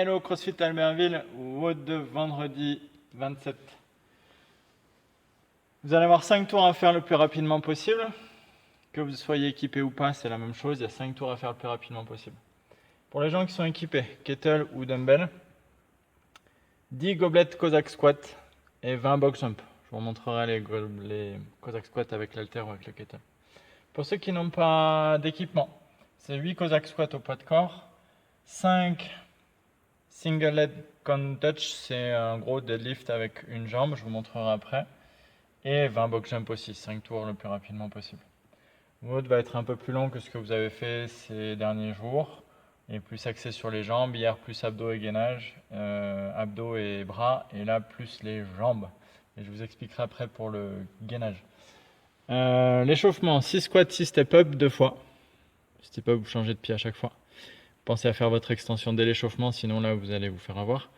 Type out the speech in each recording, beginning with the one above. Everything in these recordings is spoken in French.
Hello CrossFit Albertville, WOD de vendredi 27. Vous allez avoir 5 tours à faire le plus rapidement possible. Que vous soyez équipé ou pas, c'est la même chose. Il y a 5 tours à faire le plus rapidement possible. Pour les gens qui sont équipés, kettle ou dumbbell, 10 gobelettes Cossack squat et 20 box jump. Je vous montrerai les Cossack squat avec l'halter ou avec le kettle. Pour ceux qui n'ont pas d'équipement, c'est 8 Cossack squat au poids de corps, 5 single leg con touch, c'est un gros deadlift avec une jambe, je vous montrerai après, et 20 box jump aussi, 5 tours le plus rapidement possible. L'autre va être un peu plus long que ce que vous avez fait ces derniers jours, et plus axé sur les jambes. Hier, plus abdos et gainage, abdos et bras, et là, plus les jambes. Et je vous expliquerai après pour le gainage. L'échauffement, 6 squats, 6 step-up, 2 fois. Step-up, vous changez de pied à chaque fois. Pensez à faire votre extension dès l'échauffement, sinon là, vous allez vous faire avoir.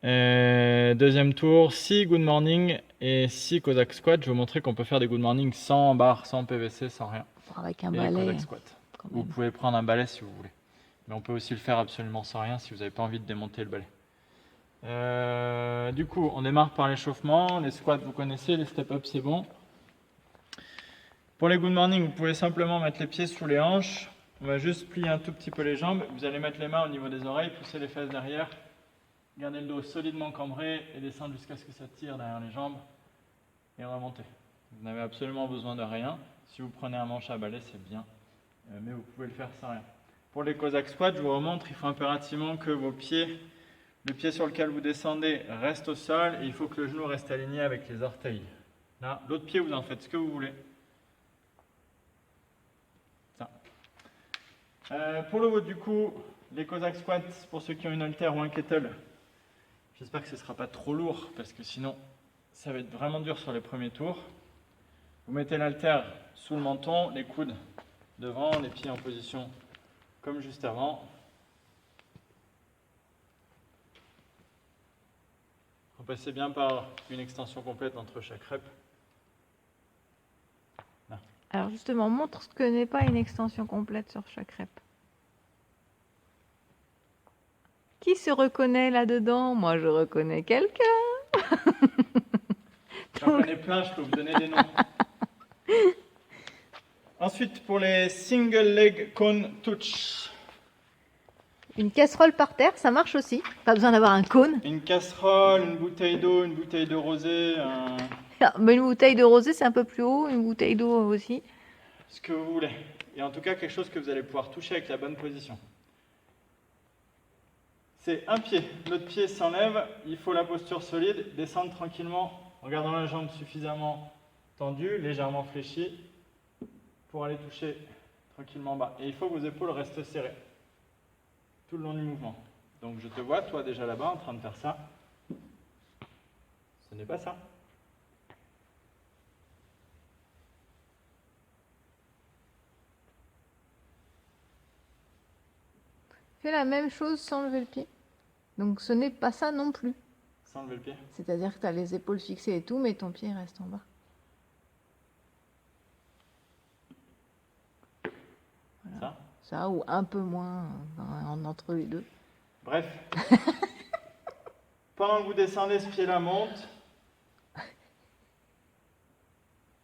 Deuxième tour, 6 good morning et 6 Cossack squat. Je vais vous montrer qu'on peut faire des good morning sans barre, sans PVC, sans rien. Avec un Et balai. Cossack squat. Vous pouvez prendre un balai si vous voulez. Mais on peut aussi le faire absolument sans rien si vous n'avez pas envie de démonter le balai. Du coup, on démarre par l'échauffement. Les squats, vous connaissez. Les step-up, c'est bon. Pour les good morning, vous pouvez simplement mettre les pieds sous les hanches. On va juste plier un tout petit peu les jambes. Vous allez mettre les mains au niveau des oreilles, pousser les fesses derrière. Gardez le dos solidement cambré et descendre jusqu'à ce que ça tire derrière les jambes. Et remonter. Vous n'avez absolument besoin de rien. Si vous prenez un manche à balai, c'est bien. Mais vous pouvez le faire sans rien. Pour les Cossack squats, je vous remontre, il faut impérativement que vos pieds, le pied sur lequel vous descendez, reste au sol et il faut que le genou reste aligné avec les orteils. Là, l'autre pied, vous en faites ce que vous voulez. Ça. Pour le haut, du coup, les Cossack squats, pour ceux qui ont une halter ou un kettle, j'espère que ce ne sera pas trop lourd parce que sinon, ça va être vraiment dur sur les premiers tours. Vous mettez l'halter sous le menton, les coudes devant, les pieds en position comme juste avant. Repassez bien par une extension complète entre chaque rep. Là. Alors justement, montre ce que n'est pas une extension complète sur chaque rep. Qui se reconnaît là-dedans? Moi, je reconnais quelqu'un. J'en connais plein, je peux vous donner des noms. Ensuite, pour les single leg cone touch. Une casserole par terre, ça marche aussi. Pas besoin d'avoir un cône. Une casserole, une bouteille d'eau, une bouteille de rosé, Mais une bouteille de rosé, c'est un peu plus haut. Une bouteille d'eau aussi. ce que vous voulez. Et en tout cas, quelque chose que vous allez pouvoir toucher avec la bonne position. C'est un pied, l'autre pied s'enlève, il faut la posture solide, descendre tranquillement en gardant la jambe suffisamment tendue, légèrement fléchie, pour aller toucher tranquillement en bas. Et il faut que vos épaules restent serrées tout le long du mouvement. Donc je te vois, toi déjà là-bas, en train de faire ça. Ce n'est pas ça. Fais la même chose sans lever le pied. Donc ce n'est pas ça non plus. Sans lever le pied. C'est-à-dire que tu as les épaules fixées et tout, mais ton pied reste en bas. Voilà. Ça ou un peu moins entre les deux. Bref. Pendant que vous descendez, ce pied-là monte.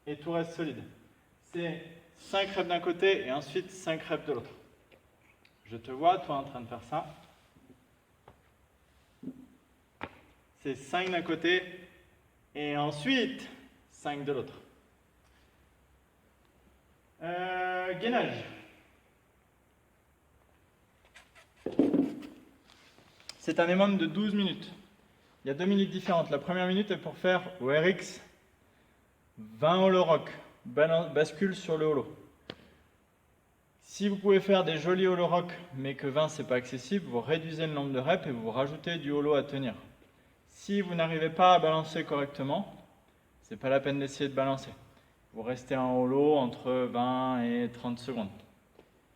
Et tout reste solide. C'est 5 reps d'un côté et ensuite 5 reps de l'autre. Je te vois, toi, en train de faire ça. C'est 5 d'un côté et ensuite 5 de l'autre. Gainage. C'est un EMOM de 12 minutes. Il y a 2 minutes différentes. La première minute est pour faire au RX 20 holo rock. Bascule sur le holo. Si vous pouvez faire des jolis holo rock, mais que 20 c'est pas accessible, vous réduisez le nombre de reps et vous rajoutez du holo à tenir. Si vous n'arrivez pas à balancer correctement, c'est pas la peine d'essayer de balancer. Vous restez en holo entre 20 et 30 secondes.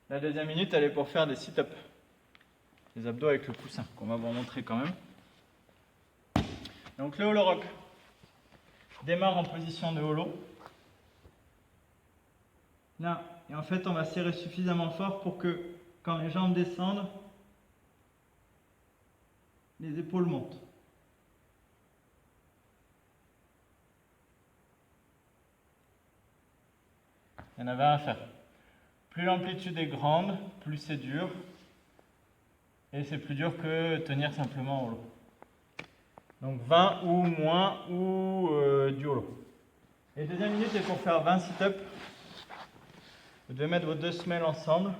La deuxième minute, elle est pour faire des sit-ups. Les abdos avec le coussin, qu'on va vous montrer quand même. Donc le holo rock démarre en position de holo. Là, et en fait, on va serrer suffisamment fort pour que quand les jambes descendent, les épaules montent. Il y en avait un à faire. Plus l'amplitude est grande, plus c'est dur. Et c'est plus dur que tenir simplement au holo. Donc 20 ou moins ou du holo. Et deuxième minute est pour faire 20 sit-ups. Vous devez mettre vos deux semelles ensemble.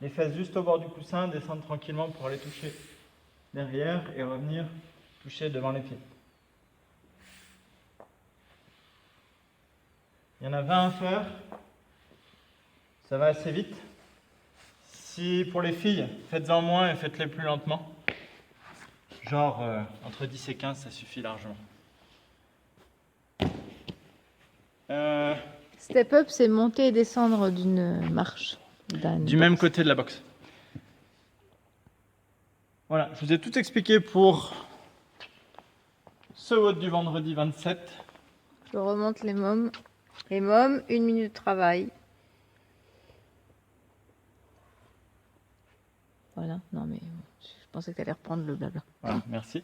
Les fesses juste au bord du coussin, descendre tranquillement pour aller toucher derrière et revenir toucher devant les pieds. Il y en a 20 à faire. Ça va assez vite. Si pour les filles, faites-en moins et faites-les plus lentement. Genre entre 10 et 15, ça suffit largement. Step up, c'est monter et descendre d'une marche. Du même côté de la boxe. Voilà, je vous ai tout expliqué pour ce vote du vendredi 27. Je remonte les mômes. Les mômes, 1 minute de travail. Voilà, non mais je pensais que tu allais reprendre le blabla. Voilà, merci.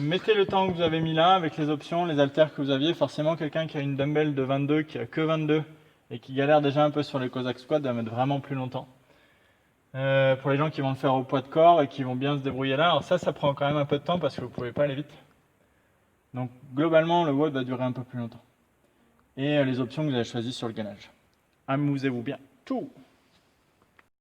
Mettez le temps que vous avez mis là avec les options, les haltères que vous aviez. Forcément, quelqu'un qui a une dumbbell de 22, qui a que 22 et qui galère déjà un peu sur les Cossack squats va mettre vraiment plus longtemps. Pour les gens qui vont le faire au poids de corps et qui vont bien se débrouiller là, alors ça prend quand même un peu de temps parce que vous ne pouvez pas aller vite. Donc globalement, le WOD va durer un peu plus longtemps. Et les options que vous avez choisies sur le gainage. Amusez-vous bien. Tout.